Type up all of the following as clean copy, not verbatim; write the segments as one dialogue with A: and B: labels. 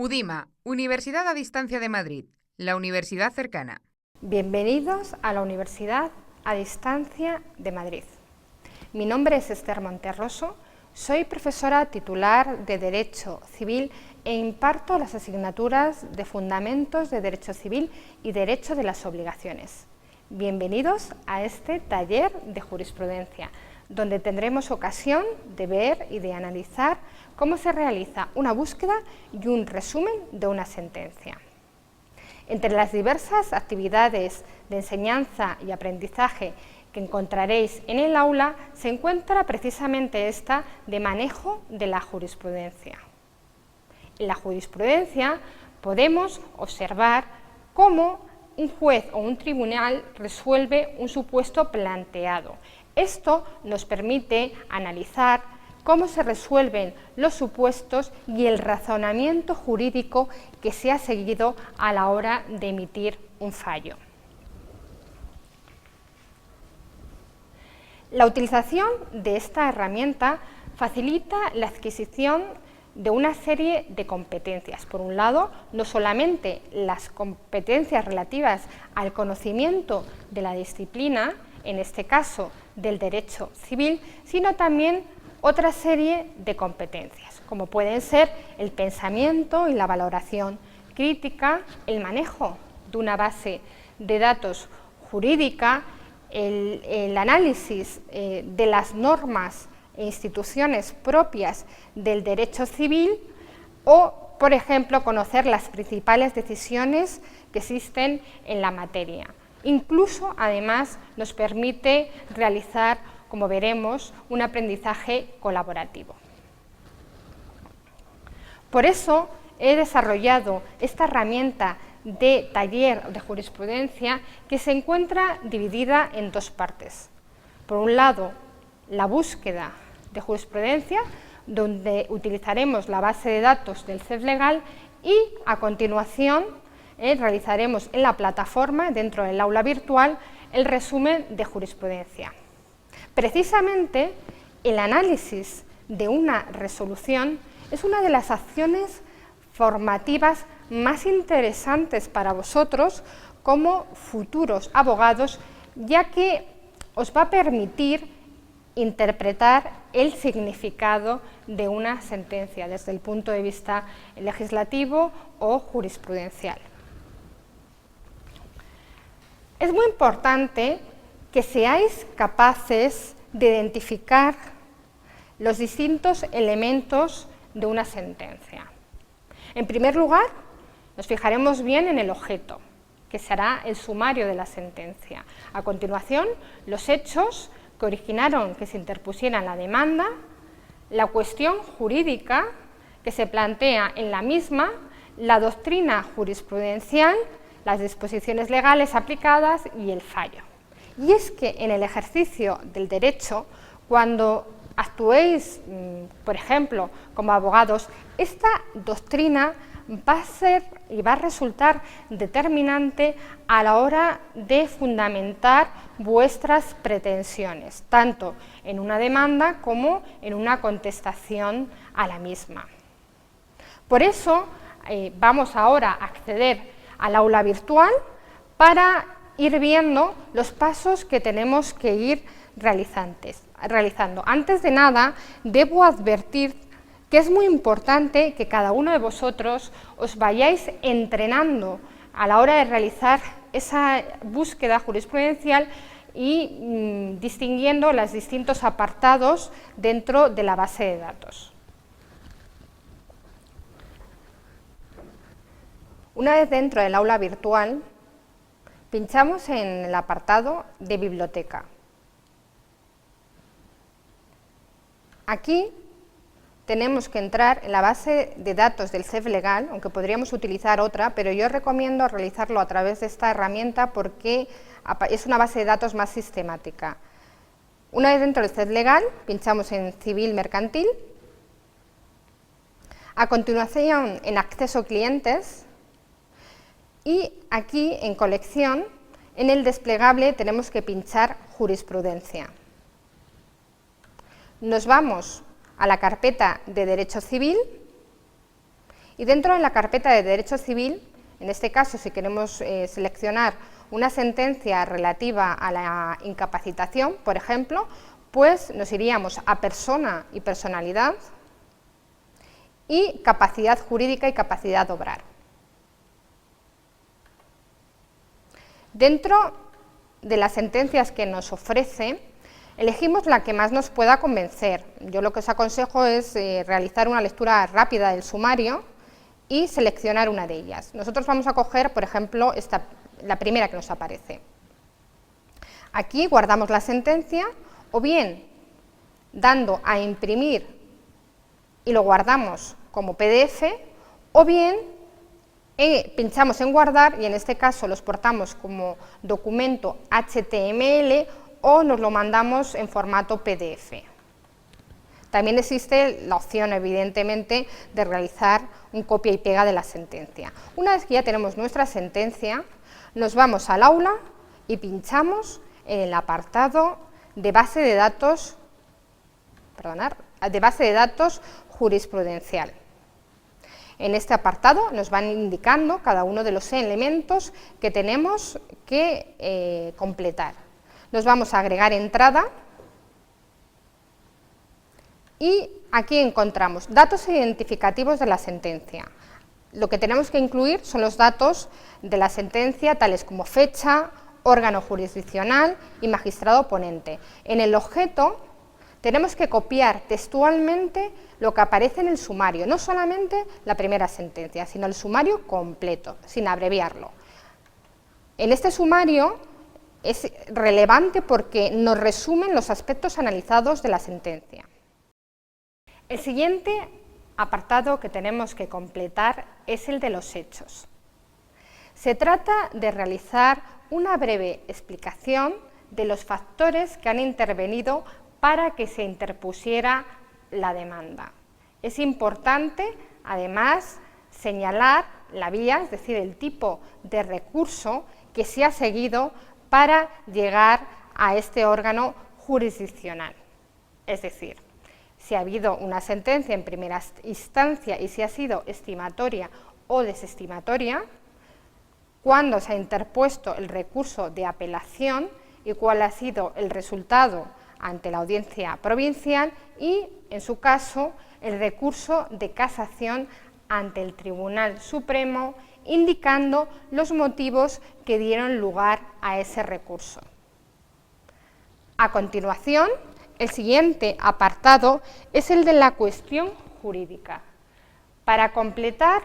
A: UDIMA, Universidad a Distancia de Madrid, la universidad cercana.
B: Bienvenidos a la Universidad a Distancia de Madrid. Mi nombre es Esther Monterroso, soy profesora titular de Derecho Civil e imparto las asignaturas de Fundamentos de Derecho Civil y Derecho de las Obligaciones. Bienvenidos a este taller de jurisprudencia, donde tendremos ocasión de ver y de analizar cómo se realiza una búsqueda y un resumen de una sentencia. Entre las diversas actividades de enseñanza y aprendizaje que encontraréis en el aula, se encuentra precisamente esta de manejo de la jurisprudencia. En la jurisprudencia podemos observar cómo un juez o un tribunal resuelve un supuesto planteado. Esto nos permite analizar cómo se resuelven los supuestos y el razonamiento jurídico que se ha seguido a la hora de emitir un fallo. La utilización de esta herramienta facilita la adquisición de una serie de competencias. Por un lado, no solamente las competencias relativas al conocimiento de la disciplina, en este caso del derecho civil, sino también otra serie de competencias, como pueden ser el pensamiento y la valoración crítica, el manejo de una base de datos jurídica, el análisis de las normas e instituciones propias del derecho civil o, por ejemplo, conocer las principales decisiones que existen en la materia. Incluso, además, nos permite realizar, como veremos, un aprendizaje colaborativo. Por eso he desarrollado esta herramienta de taller de jurisprudencia que se encuentra dividida en dos partes. Por un lado, la búsqueda de jurisprudencia, donde utilizaremos la base de datos del CEFlegal y, a continuación, realizaremos en la plataforma, dentro del aula virtual, el resumen de jurisprudencia. Precisamente, el análisis de una resolución es una de las acciones formativas más interesantes para vosotros como futuros abogados, ya que os va a permitir interpretar el significado de una sentencia desde el punto de vista legislativo o jurisprudencial. Es muy importante que seáis capaces de identificar los distintos elementos de una sentencia. En primer lugar, nos fijaremos bien en el objeto, que será el sumario de la sentencia. A continuación, los hechos que originaron que se interpusiera la demanda, la cuestión jurídica que se plantea en la misma, la doctrina jurisprudencial, las disposiciones legales aplicadas y el fallo. Y es que en el ejercicio del derecho, cuando actuéis, por ejemplo, como abogados, esta doctrina va a ser y va a resultar determinante a la hora de fundamentar vuestras pretensiones, tanto en una demanda como en una contestación a la misma. Por eso vamos ahora a acceder al aula virtual para ir viendo los pasos que tenemos que ir realizando. Antes de nada, debo advertir que es muy importante que cada uno de vosotros os vayáis entrenando a la hora de realizar esa búsqueda jurisprudencial y distinguiendo los distintos apartados dentro de la base de datos. Una vez dentro del aula virtual, pinchamos en el apartado de biblioteca. Aquí tenemos que entrar en la base de datos del CEFlegal, aunque podríamos utilizar otra, pero yo recomiendo realizarlo a través de esta herramienta porque es una base de datos más sistemática. Una vez dentro del CEFlegal, pinchamos en Civil Mercantil. A continuación, en Acceso Clientes. Y aquí, en Colección, en el desplegable tenemos que pinchar Jurisprudencia. Nos vamos a la carpeta de Derecho Civil Y dentro de la carpeta de Derecho Civil, en este caso, si queremos seleccionar una sentencia relativa a la incapacitación, por ejemplo, pues nos iríamos a persona y personalidad y capacidad jurídica y capacidad de obrar. Dentro de las sentencias que nos ofrece, elegimos la que más nos pueda convencer. Yo lo que os aconsejo es realizar una lectura rápida del sumario y seleccionar una de ellas. Nosotros vamos a coger, por ejemplo, la primera que nos aparece. Aquí guardamos la sentencia, o bien dando a imprimir y lo guardamos como PDF, o bien pinchamos en guardar y en este caso lo exportamos como documento HTML o nos lo mandamos en formato PDF. También existe la opción, evidentemente, de realizar un copia y pega de la sentencia. Una vez que ya tenemos nuestra sentencia, nos vamos al aula y pinchamos en el apartado de base de datos, jurisprudencial. En este apartado nos van indicando cada uno de los elementos que tenemos que completar. Nos vamos a agregar entrada y aquí encontramos datos identificativos de la sentencia. Lo que tenemos que incluir son los datos de la sentencia, tales como fecha, órgano jurisdiccional y magistrado ponente. En el objeto tenemos que copiar textualmente lo que aparece en el sumario, no solamente la primera sentencia, sino el sumario completo, sin abreviarlo. En este sumario es relevante porque nos resumen los aspectos analizados de la sentencia. El siguiente apartado que tenemos que completar es el de los hechos. Se trata de realizar una breve explicación de los factores que han intervenido para que se interpusiera la demanda. Es importante, además, señalar la vía, es decir, el tipo de recurso que se ha seguido para llegar a este órgano jurisdiccional. Es decir, si ha habido una sentencia en primera instancia y si ha sido estimatoria o desestimatoria, cuándo se ha interpuesto el recurso de apelación y cuál ha sido el resultado ante la audiencia provincial y, en su caso, el recurso de casación ante el Tribunal Supremo, indicando los motivos que dieron lugar a ese recurso. A continuación, el siguiente apartado es el de la cuestión jurídica. Para completar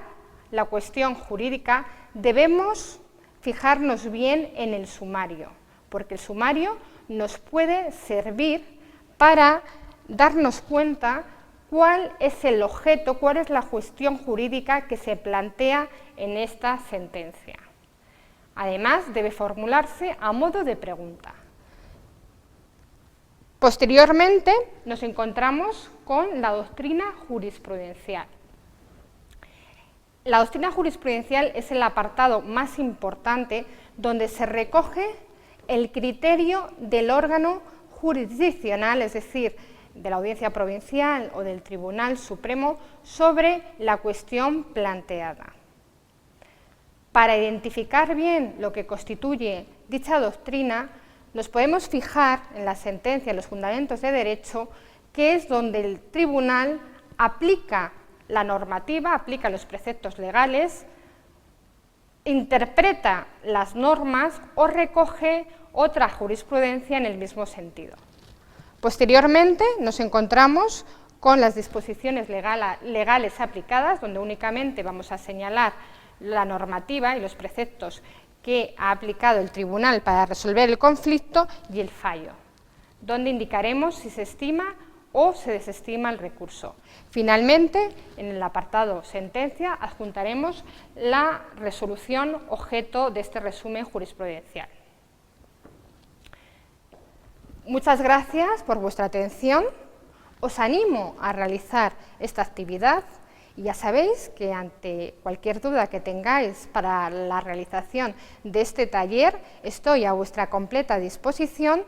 B: la cuestión jurídica debemos fijarnos bien en el sumario, porque el sumario nos puede servir para darnos cuenta cuál es el objeto, cuál es la cuestión jurídica que se plantea en esta sentencia. Además, debe formularse a modo de pregunta. Posteriormente, nos encontramos con la doctrina jurisprudencial. La doctrina jurisprudencial es el apartado más importante donde se recoge el criterio del órgano jurisdiccional, es decir, de la Audiencia Provincial o del Tribunal Supremo, sobre la cuestión planteada. Para identificar bien lo que constituye dicha doctrina, nos podemos fijar en la sentencia, en los fundamentos de derecho, que es donde el tribunal aplica la normativa, aplica los preceptos legales, interpreta las normas o recoge otra jurisprudencia en el mismo sentido. Posteriormente nos encontramos con las disposiciones legales aplicadas, donde únicamente vamos a señalar la normativa y los preceptos que ha aplicado el tribunal para resolver el conflicto y el fallo, donde indicaremos si se estima o se desestima el recurso. Finalmente, en el apartado sentencia, adjuntaremos la resolución objeto de este resumen jurisprudencial. Muchas gracias por vuestra atención. Os animo a realizar esta actividad y ya sabéis que ante cualquier duda que tengáis para la realización de este taller, estoy a vuestra completa disposición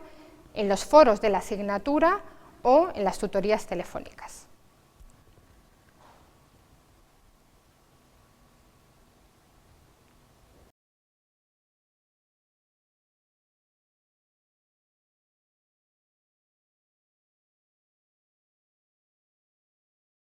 B: en los foros de la asignatura o en las tutorías telefónicas.